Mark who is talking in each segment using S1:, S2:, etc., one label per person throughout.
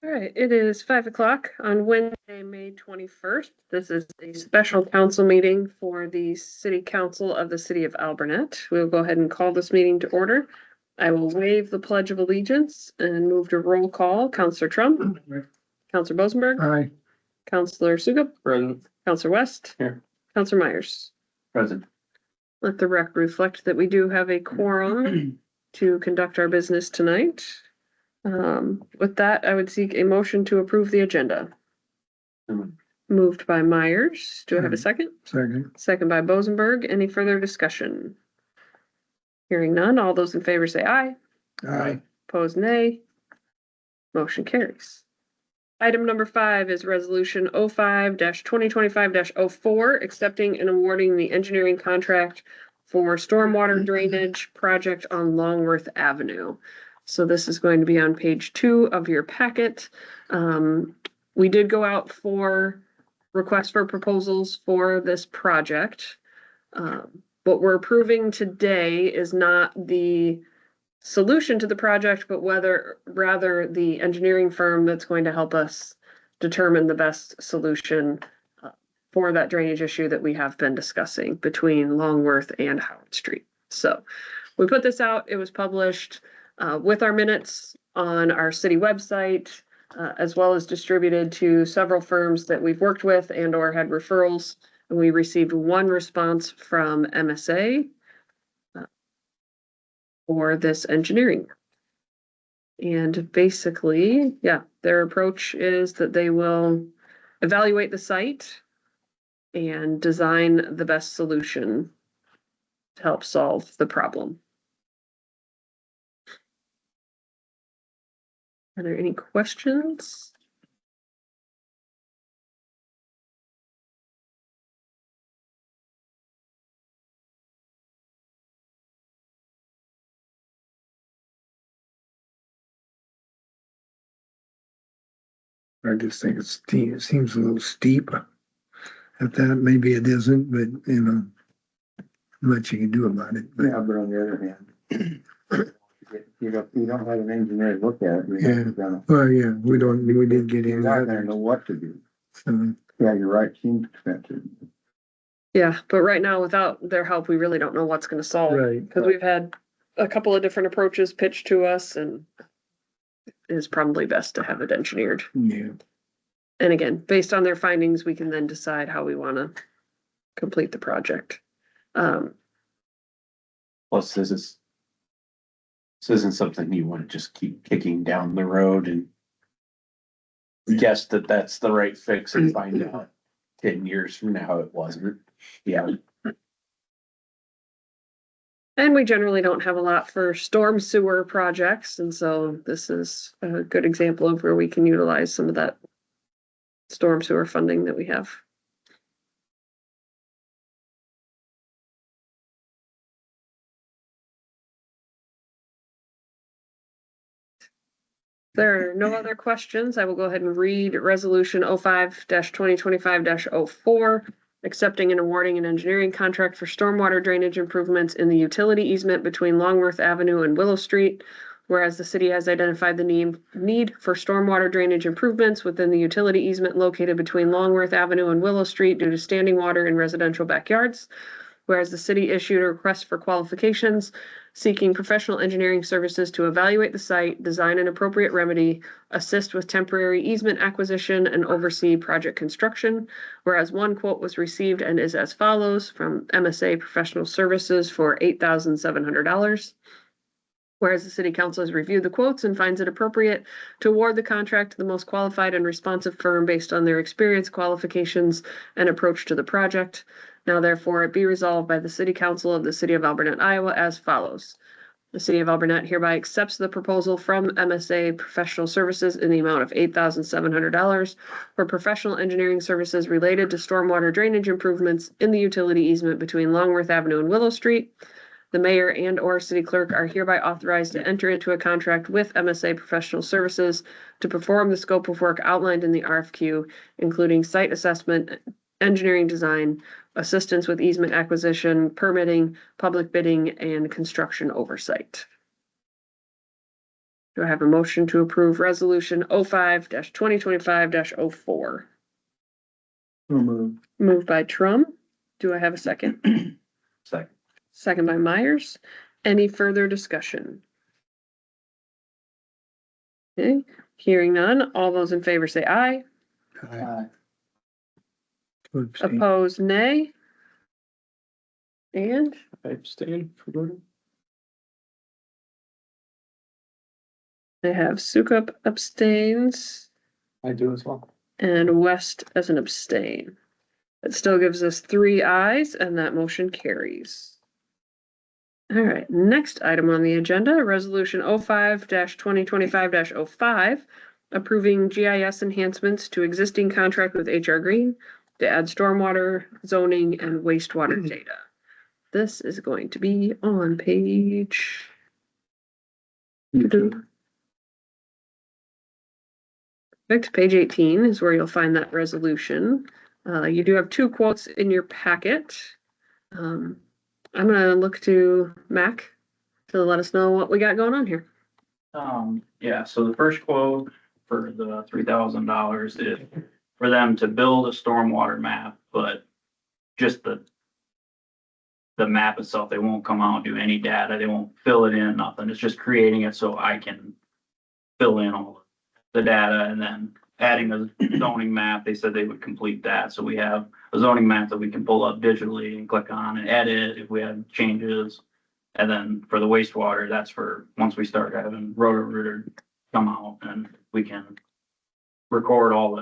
S1: All right, it is 5 o'clock on Wednesday, May 21st. This is a special council meeting for the City Council of the City of Alburnett. We'll go ahead and call this meeting to order. I will waive the Pledge of Allegiance and move to roll call. Counselor Trump. Counselor Bosenberg.
S2: Aye.
S1: Counselor Sukup.
S2: Present.
S1: Counselor West.
S2: Here.
S1: Counselor Myers.
S2: Present.
S1: Let the record reflect that we do have a quorum to conduct our business tonight. With that, I would seek a motion to approve the agenda. Moved by Myers. Do I have a second?
S2: Second.
S1: Second by Bosenberg. Any further discussion? Hearing none. All those in favor say aye.
S2: Aye.
S1: Opposed, nay. Motion carries. Item number 5 is resolution 05-2025-04, accepting and awarding the engineering contract for stormwater drainage project on Longworth Avenue. So this is going to be on page 2 of your packet. We did go out for requests for proposals for this project. What we're approving today is not the solution to the project, but rather the engineering firm that's going to help us determine the best solution for that drainage issue that we have been discussing between Longworth and Howard Street. So we put this out. It was published with our minutes on our city website, as well as distributed to several firms that we've worked with and or had referrals. And we received one response from MSA for this engineering. And basically, yeah, their approach is that they will evaluate the site and design the best solution to help solve the problem. Are there any questions?
S2: I just think it seems a little steep. At that, maybe it isn't, but you know, much you can do about it. But,
S3: Yeah, but on the other hand, you don't have an engineer look at it.
S2: Yeah. Well, yeah, we didn't get
S3: You're
S2: into
S3: not gonna know
S2: that.
S3: what to do.
S2: So,
S3: Yeah, you're right, seems expensive.
S1: Yeah, but right now, without their help, we really don't know what's going to solve.
S2: Right.
S1: Because we've had a couple of different approaches pitched to us, and it is probably best to have it engineered.
S2: yeah.
S1: And again, based on their findings, we can then decide how we want to complete the project.
S4: Plus, this isn't something you want to just keep kicking down the road and guess that that's the right fix and find out 10 years from now it wasn't. Yeah.
S1: And we generally don't have a lot for storm sewer projects, and so this is a good example of where we can utilize some of that storm sewer funding that we have. If there are no other questions, I will go ahead and read resolution 05-2025-04, accepting and awarding an engineering contract for stormwater drainage improvements in the utility easement between Longworth Avenue and Willow Street. Whereas the city has identified the need for stormwater drainage improvements within the utility easement located between Longworth Avenue and Willow Street due to standing water in residential backyards. Whereas the city issued a request for qualifications seeking professional engineering services to evaluate the site, design an appropriate remedy, assist with temporary easement acquisition, and oversee project construction. Whereas one quote was received and is as follows from MSA Professional Services for $8,700. Whereas the city council has reviewed the quotes and finds it appropriate to award the contract to the most qualified and responsive firm based on their experience, qualifications, and approach to the project. Now therefore it be resolved by the city council of the city of Alburnett, Iowa as follows. The city of Alburnett hereby accepts the proposal from MSA Professional Services in the amount of $8,700 for professional engineering services related to stormwater drainage improvements in the utility easement between Longworth Avenue and Willow Street. The mayor and or city clerk are hereby authorized to enter into a contract with MSA Professional Services to perform the scope of work outlined in the RFQ, including site assessment, engineering design, assistance with easement acquisition, permitting, public bidding, and construction oversight. Do I have a motion to approve resolution 05-2025-04? Moved by Trum. Do I have a second?
S4: Second.
S1: Second by Myers. Any further discussion? Okay, hearing none. All those in favor say aye.
S2: Abstain.
S1: Opposed, nay. And
S4: I abstain for voting.
S1: I have Sukup abstains
S4: I do as well.
S1: and West as an abstain. It still gives us 3 ayes and that motion carries. All right, next item on the agenda, resolution 05-2025-05, approving GIS enhancements to existing contract with HR Green to add stormwater, zoning, and wastewater data. This is going to be on page. Perfect. Page 18 is where you'll find that resolution. You do have 2 quotes in your packet. I'm gonna look to Mac to let us know what we got going on here.
S5: Yeah, so the first quote for the $3,000 is for them to build a stormwater map, but just the map itself, they won't come out and do any data, they won't fill it in, nothing, it's just creating it so I can fill in all the data and then adding a zoning map, they said they would complete that, so we have a zoning map that we can pull up digitally and click on and edit if we have changes. And then for the wastewater, that's for, once we start having Roto-Rooter come out and we can record all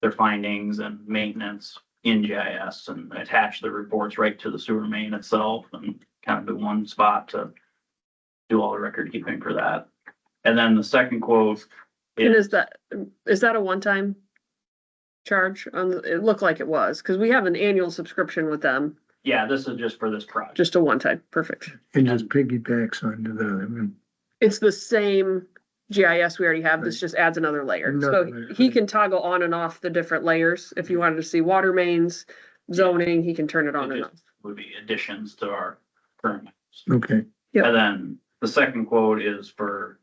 S5: their findings and maintenance in GIS and attach the reports right to the sewer main itself and kind of do one spot to do all the record keeping for that. And then the second quote
S1: And is that a one-time charge on, it looked like it was, because we have an annual subscription with them,
S5: yeah, this is just for this project.
S1: just a one-time, perfect.
S2: It just piggybacks onto the other one.
S1: It's the same GIS we already have, this just adds another layer.
S2: Another
S1: So
S2: layer,
S1: he
S2: right.
S1: can toggle on and off the different layers. If you wanted to see water mains, zoning, he can turn it on
S5: It
S1: and
S5: just
S1: off.
S5: would be additions to our current maps.
S2: Okay,
S1: Yep.
S5: And then the second quote is for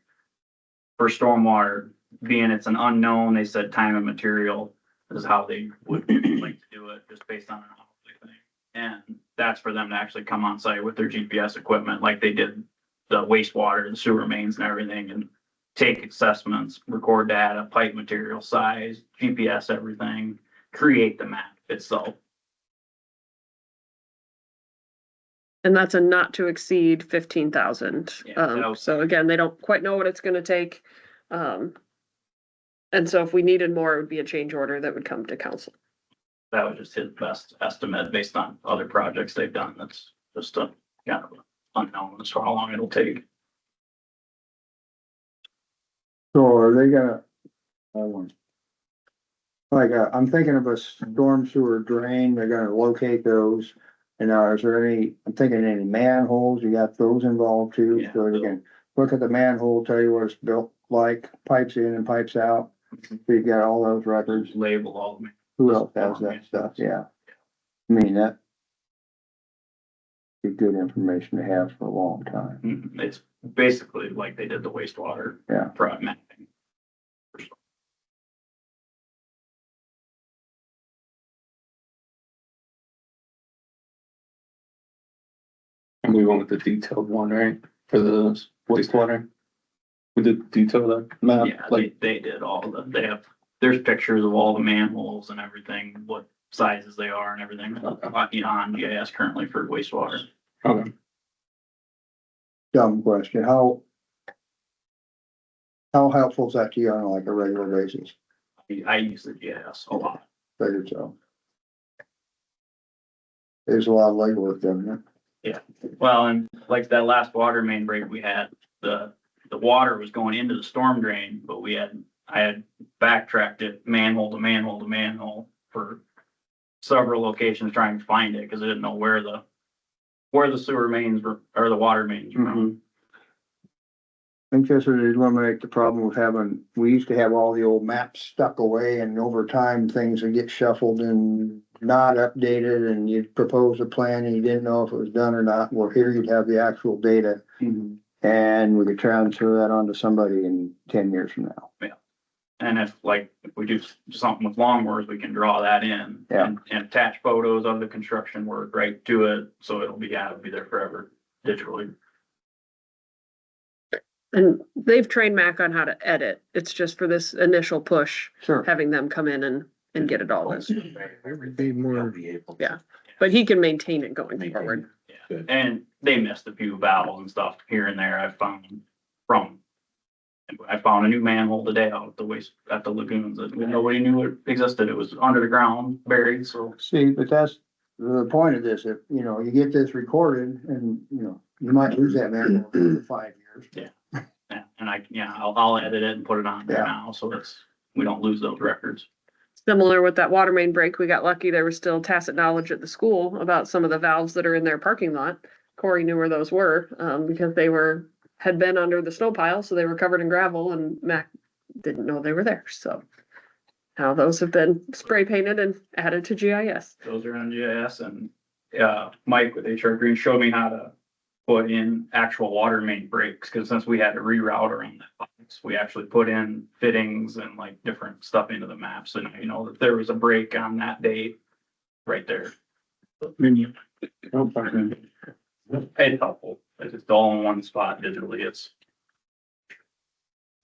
S5: stormwater, being it's an unknown, they said time and material is how they would like to do it, just based on an hourly thing. And that's for them to actually come on site with their GPS equipment, like they did the wastewater, the sewer mains and everything, and take assessments, record data, pipe material size, GPS, everything, create the map itself.
S1: And that's a not to exceed 15,000.
S5: Yeah, that was-
S1: So again, they don't quite know what it's gonna take. And so if we needed more, it would be a change order that would come to council.
S5: That was just his best estimate based on other projects they've done. That's just a kind of unknown as to how long it'll take.
S3: So are they gonna? I'm thinking of a storm sewer drain, they're gonna locate those. And is there any, I'm thinking any manholes, you got those involved too,
S5: Yeah.
S3: so you can look at the manhole, tell you what it's built like, pipes in and pipes out. So you got all those records.
S5: Label all of them.
S3: Who else has that stuff? Yeah. I mean, that. Be good information to have for a long time.
S5: It's basically like they did the wastewater.
S3: Yeah.
S5: Product mapping.
S4: And we went with the detailed one, right? For the wastewater? We did detail that map,
S5: Yeah,
S4: like,
S5: they did all there's pictures of all the manholes and everything, what sizes they are and everything, on GIS currently for wastewater.
S4: okay.
S3: Dumb question, how helpful is that to you on like a regular basis?
S5: I use the GIS a lot.
S3: Figured so. There's a lot of legwork, doesn't it?
S5: Well, and like that last water main break we had, the water was going into the storm drain, but I had backtracked it manhole to manhole to manhole for several locations trying to find it, because I didn't know where the sewer mains were, or the water mains were from.
S3: I think this would eliminate the problem of having, we used to have all the old maps stuck away and over time things would get shuffled and not updated and you'd propose a plan and you didn't know if it was done or not. Well, here you'd have the actual data.
S5: Mm-hmm.
S3: And we could transfer that on to somebody in 10 years from now.
S5: And if we do something with lawnmowers, we can draw that in.
S3: Yeah.
S5: And attach photos of the construction work right to it, so it'll be there forever digitally.
S1: And they've trained Mac on how to edit. It's just for this initial push,
S3: Sure.
S1: having them come in and get it all done.
S2: Would be more-
S4: They'll be able to
S1: Yeah. But he can maintain it going
S4: maintain
S1: forward.
S4: it. Good.
S5: And they missed a few valves and stuff here and there I found I found a new manhole today out at the lagoons that nobody knew it existed. It was under the ground, buried, so.
S3: See, but that's the point of this. If, you get this recorded and, you might lose that man for 5 years.
S5: Yeah, and I'll edit it and put it on there
S3: Yeah.
S5: now, so we don't lose those records.
S1: Similar with that water main break, we got lucky. There was still tacit knowledge at the school about some of the valves that are in their parking lot. Corey knew where those were, because they had been under the snow pile, so they were covered in gravel, and Mac didn't know they were there, so. Now those have been spray painted and added to GIS.
S5: Those are on GIS and, Mike with HR Green showed me how to put in actual water main breaks, cause since we had to reroute around that box, we actually put in fittings and like different stuff into the map, so now you know that there was a break on that date right there. It's helpful, it's just all in one spot digitally,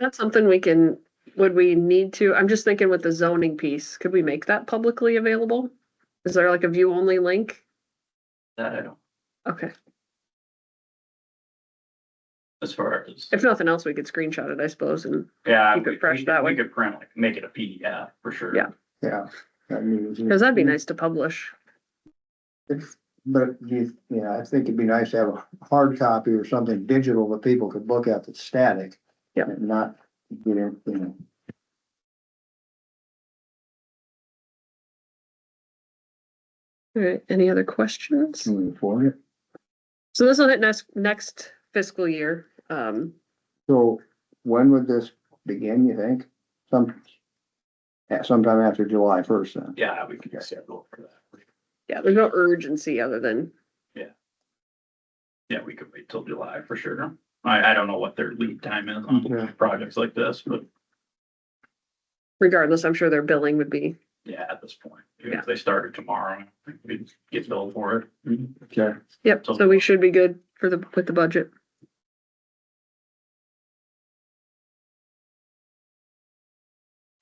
S1: That's something would we need to, I'm just thinking with the zoning piece, could we make that publicly available? Is there like a view only link?
S5: that I don't,
S1: Okay,
S5: as far as.
S1: if nothing else, we could screenshot it, I suppose, and,
S5: Yeah,
S1: keep it fresh that way.
S5: We could print, make it a PDF for sure.
S1: Yeah.
S3: Yeah. That means-
S1: cause that'd be nice to publish.
S3: But I think it'd be nice to have a hard copy or something digital that people could look at that's static.
S1: Yep.
S3: And not,
S1: Alright, any other questions?
S3: moving forward.
S1: So this will hit next fiscal year,
S3: So when would this begin, you think? Sometime after July 1st then?
S5: Yeah, we can schedule for that.
S1: yeah, there's no urgency other than,
S5: Yeah, we could wait till July for sure. I don't know what their lead time is on
S3: Yeah.
S5: projects like this, but
S1: regardless, I'm sure their billing would be,
S5: yeah, at this point, even
S1: Yeah.
S5: if they started tomorrow, I think we'd get billed for it.
S3: Okay.
S1: yep, so we should be good with the budget.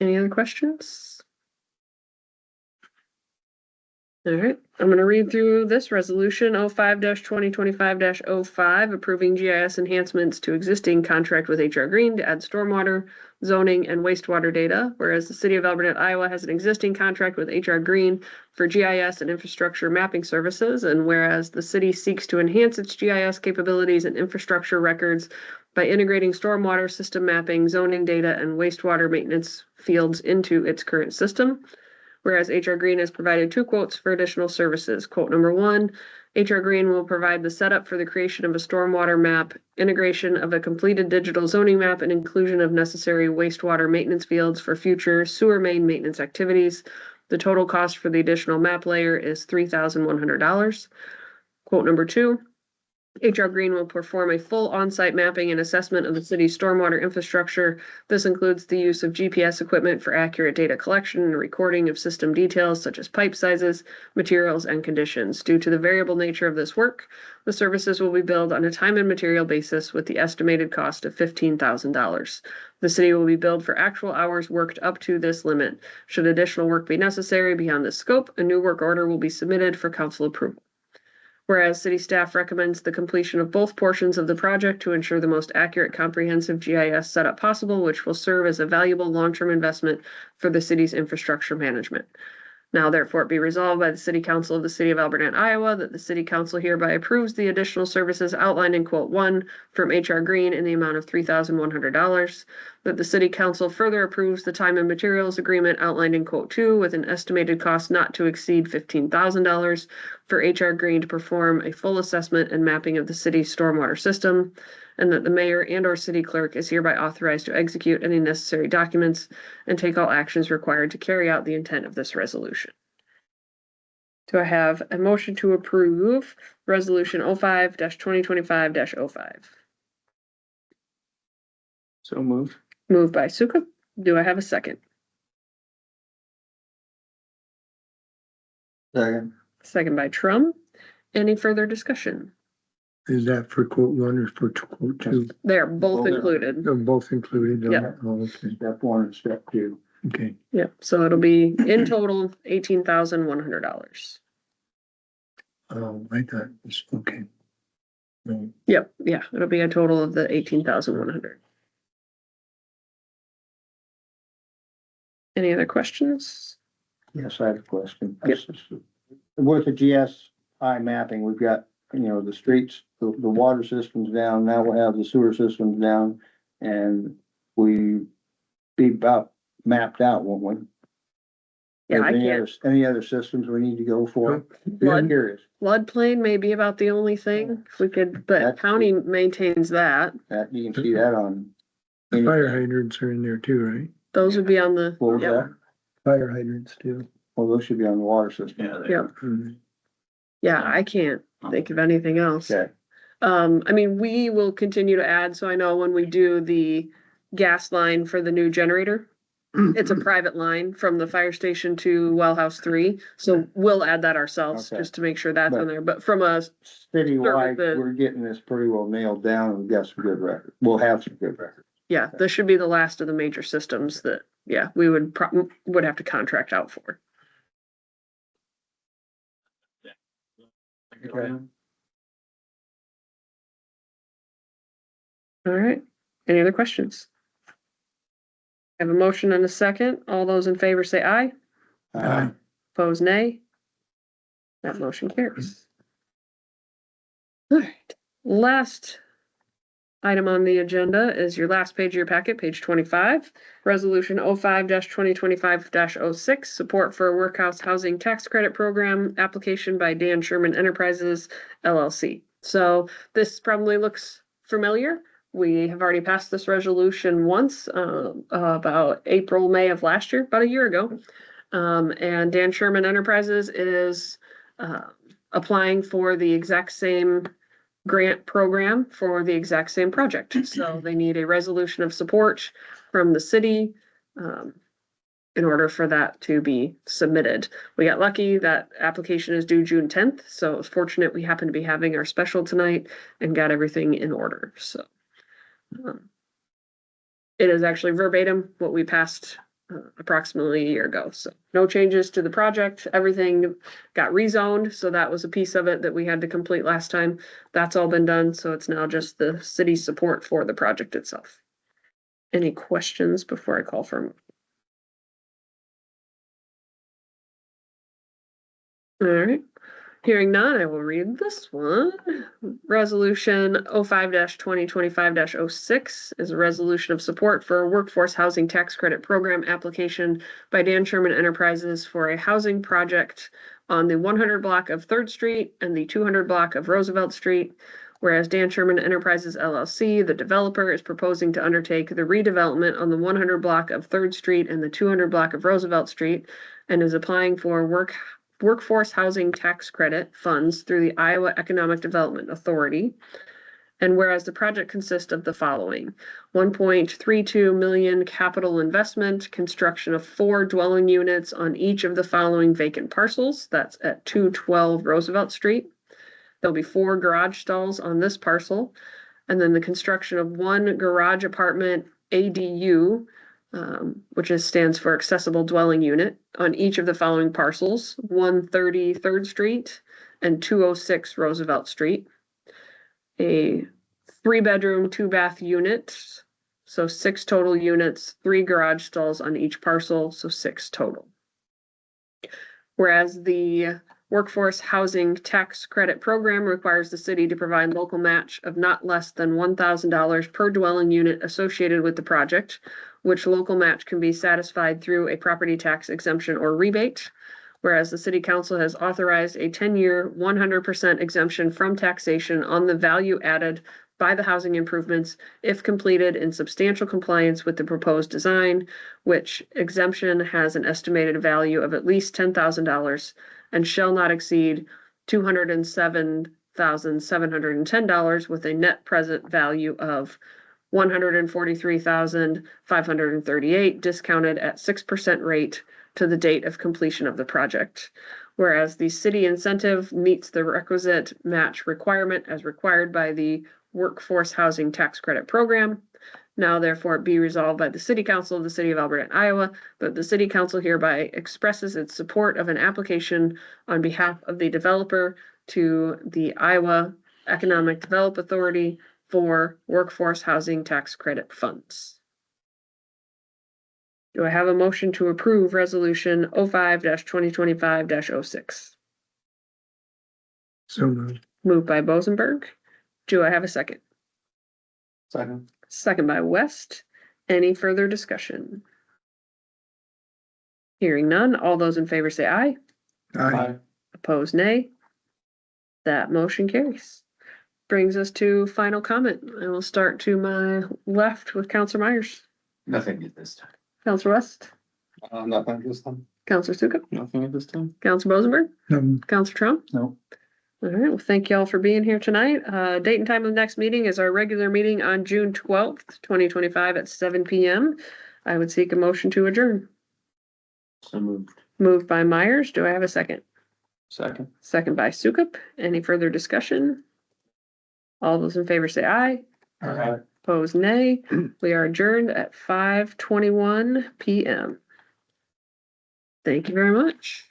S1: Any other questions? All right, I'm gonna read through this resolution 05-2025-05, approving GIS enhancements to existing contract with HR Green to add stormwater, zoning, and wastewater data. Whereas the city of Alburnett, Iowa has an existing contract with HR Green for GIS and infrastructure mapping services. And whereas the city seeks to enhance its GIS capabilities and infrastructure records by integrating stormwater system mapping, zoning data, and wastewater maintenance fields into its current system. Whereas HR Green has provided 2 quotes for additional services. Quote number 1, HR Green will provide the setup for the creation of a stormwater map, integration of a completed digital zoning map, and inclusion of necessary wastewater maintenance fields for future sewer main maintenance activities. The total cost for the additional map layer is $3,100. Quote number 2, HR Green will perform a full on-site mapping and assessment of the city's stormwater infrastructure. This includes the use of GPS equipment for accurate data collection and recording of system details such as pipe sizes, materials, and conditions. Due to the variable nature of this work, the services will be billed on a time and material basis with the estimated cost of $15,000. The city will be billed for actual hours worked up to this limit. Should additional work be necessary beyond this scope, a new work order will be submitted for council approval. Whereas city staff recommends the completion of both portions of the project to ensure the most accurate, comprehensive GIS setup possible, which will serve as a valuable long-term investment for the city's infrastructure management. Now therefore it be resolved by the City Council of the City of Alburnett, Iowa, that the City Council hereby approves the additional services outlined in quote 1 from HR Green in the amount of $3,100. That the City Council further approves the time and materials agreement outlined in quote 2 with an estimated cost not to exceed $15,000 for HR Green to perform a full assessment and mapping of the city's stormwater system. And that the mayor and or city clerk is hereby authorized to execute any necessary documents and take all actions required to carry out the intent of this resolution. Do I have a motion to approve resolution 05-2025-05?
S3: So move.
S1: Moved by Sukup. Do I have a second?
S3: Second.
S1: Second by Trum. Any further discussion?
S2: Is that for quote one or for quote two?
S1: They're both
S3: Both.
S1: included.
S2: They're both included?
S1: Yeah.
S2: Oh, okay,
S3: Step one and step two.
S2: okay.
S1: Yep, so it'll be in total $18,100.
S2: Oh, I thought, it was okay. Right.
S1: Yep, yeah, it'll be a total of the 18,100. Any other questions?
S3: Yes, I have a question.
S1: Yep.
S3: With the GSI mapping, we've got, the streets, the water systems down, now we'll have the sewer systems down. And we be about mapped out, won't we?
S1: Yeah, I
S3: Any
S1: can't.
S3: Any other systems we need to go for?
S1: Flood.
S3: I'm curious.
S1: Floodplain may be about the only thing, if we could, but
S3: That's-
S1: county maintains that.
S3: That, you can see that on.
S2: The fire hydrants are in there too, right?
S1: Those would be on the,
S3: What was
S1: yep,
S3: that?
S2: Fire hydrants too.
S3: Well, those should be on the water system.
S5: Yeah,
S1: yep,
S2: Mhm.
S1: yeah, I can't think of anything else.
S3: Okay,
S1: I mean, we will continue to add, so I know when we do the gas line for the new generator, it's a private line from the fire station to well house 3, so we'll add that ourselves,
S3: Okay.
S1: just to make sure that's on
S3: But-
S1: there, but from a,
S3: citywide,
S1: Service.
S3: we're getting this pretty well nailed down and we've got some good records. We'll have some good records.
S1: yeah, this should be the last of the major systems that, yeah, we would have to contract out for.
S3: Okay.
S1: All right, any other questions? I have a motion and a second. All those in favor say aye.
S2: Aye.
S1: Opposed, nay. That motion carries. All right, last item on the agenda is your last page of your packet, page 25. Resolution 05-2025-06, support for a workhouse housing tax credit program application by Dan Sherman Enterprises LLC. So this probably looks familiar. We have already passed this resolution once, about April, May of last year, about a year ago. And Dan Sherman Enterprises is applying for the exact same grant program for the exact same project. So they need a resolution of support from the city in order for that to be submitted. We got lucky that application is due June 10th, so it was fortunate we happened to be having our special tonight and got everything in order, so. It is actually verbatim what we passed approximately a year ago, so no changes to the project. Everything got rezoned, so that was a piece of it that we had to complete last time. That's all been done, so it's now just the city's support for the project itself. Any questions before I call for them? All right, hearing none, I will read this one. Resolution 05-2025-06 is a resolution of support for a workforce housing tax credit program application by Dan Sherman Enterprises for a housing project on the 100 block of 3rd Street and the 200 block of Roosevelt Street. Whereas Dan Sherman Enterprises LLC, the developer, is proposing to undertake the redevelopment on the 100 block of 3rd Street and the 200 block of Roosevelt Street and is applying for workforce housing tax credit funds through the Iowa Economic Development Authority. And whereas the project consists of the following: 1.32 million capital investment, construction of 4 dwelling units on each of the following vacant parcels. That's at 212 Roosevelt Street. There'll be 4 garage stalls on this parcel, and then the construction of 1 garage apartment ADU, which stands for accessible dwelling unit, on each of the following parcels: 130 3rd Street and 206 Roosevelt Street. A 3-bedroom, 2-bath unit, so 6 total units, 3 garage stalls on each parcel, so 6 total. Whereas the Workforce Housing Tax Credit Program requires the city to provide local match of not less than $1,000 per dwelling unit associated with the project, which local match can be satisfied through a property tax exemption or rebate. Whereas the city council has authorized a 10-year, 100% exemption from taxation on the value added by the housing improvements if completed in substantial compliance with the proposed design, which exemption has an estimated value of at least $10,000 and shall not exceed $207,710 with a net present value of $143,538, discounted at 6% rate to the date of completion of the project. Whereas the city incentive meets the requisite match requirement as required by the Workforce Housing Tax Credit Program. Now therefore be resolved by the City Council of the City of Alburnett, Iowa, that the City Council hereby expresses its support of an application on behalf of the developer to the Iowa Economic Development Authority for Workforce Housing Tax Credit Funds. Do I have a motion to approve Resolution 05-2025-06?
S2: So moved.
S1: Moved by Bosenberg. Do I have a second?
S3: Second.
S1: Second by West. Any further discussion? Hearing none, all those in favor say aye.
S2: Aye.
S1: Opposed, nay. That motion carries. Brings us to final comment. I will start to my left with Counselor Myers,
S4: Nothing at this time.
S1: Counselor West,
S3: Nothing this time.
S1: Counselor Sukup,
S3: Nothing at this time.
S1: Counselor Bosenberg,
S2: Um,
S1: Counselor Trump.
S3: No.
S1: All right, well, thank you all for being here tonight. Date and time of the next meeting is our regular meeting on June 12th, 2025 at 7 p.m. I would seek a motion to adjourn.
S4: So moved.
S1: Moved by Myers. Do I have a second?
S3: Second.
S1: Second by Sukup. Any further discussion? All those in favor say aye.
S2: aye.
S1: Opposed, nay. We are adjourned at 5:21 p.m. Thank you very much.